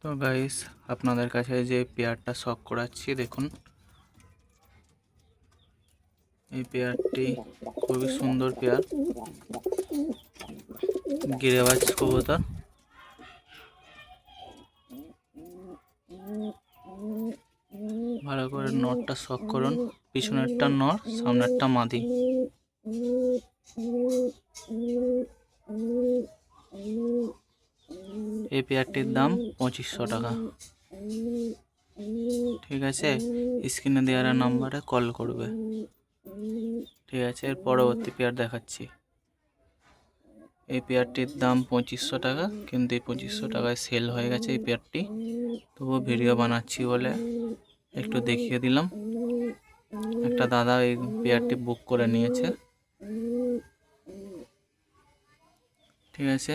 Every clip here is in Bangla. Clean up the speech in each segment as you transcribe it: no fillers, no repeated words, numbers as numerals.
তো গাইস, আপনাদের কাছে যে পেয়ারটা শখ করাচ্ছি, দেখুন এই পেয়ারটি খুবই সুন্দর পেয়ার, গিরিবাজ কবুতর। ভালো করে নরটা শখ করুন, পিছনেরটা নর, সামনেরটা মাদি। এই পেয়ারটির দাম 2500 টাকা। ঠিক আছে, স্ক্রিনে দেওয়ার নাম্বারে কল করবে। ঠিক আছে, এর পরবর্তী পেয়ার দেখাচ্ছি। এই পেয়ারটির দাম 2500 টাকা, কিন্তু এই 2500 টাকায় সেল হয়ে গেছে এই পেয়ারটি। তবুও ভিডিও বানাচ্ছি বলে একটু দেখিয়ে দিলাম। একটা দাদা এই পেয়ারটি বুক করে নিয়েছে। ঠিক আছে,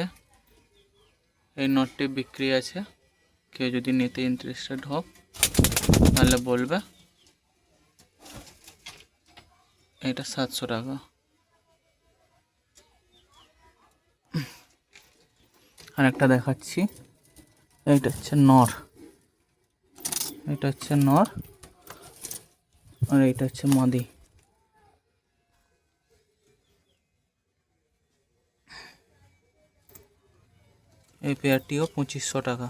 এই নটটি বিক্রি আছে, কেউ যদি নিতে ইন্টারেস্টেড হোক তাহলে বলবে। এটা 700 টাকা। আর একটা দেখাচ্ছি, এইটা হচ্ছে নর, এটা হচ্ছে নর, আর এইটা হচ্ছে মাদি। এই পেয়ারটিও 2500 টাকা।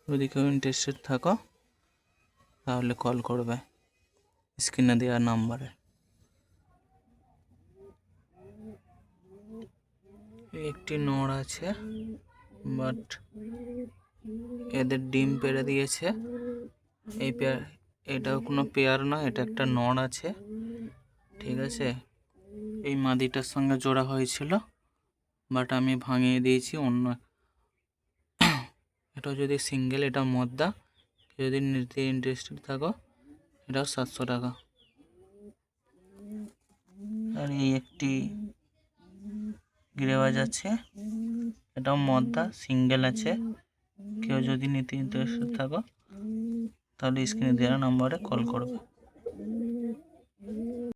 যদি কেউ ইন্টারেস্টেড থাকো তাহলে কল করবে স্ক্রিনে দেওয়া নাম্বারে। একটি নর আছে, বাট এদের ডিম পেড়ে দিয়েছে। এই পেয়ার, এটাও কোনো পেয়ার না, এটা একটা নর আছে। ঠিক আছে, এই মাদিটার সঙ্গে জোড়া হয়েছিল, বাট আমি ভাঙিয়ে দিয়েছি অন্য। এটা যদি সিঙ্গেল, এটা মদ্দা। যদি নিতে ইন্টারেস্টেড থাকো, এটাও 700 টাকা। আর এই একটি গিরিবাজ আছে, এটাও মদ্দা, সিঙ্গেল আছে। কেউ যদি নিতে ইন্টারেস্টেড থাকো তাহলে স্ক্রিনে দেওয়া নাম্বারে কল করবে।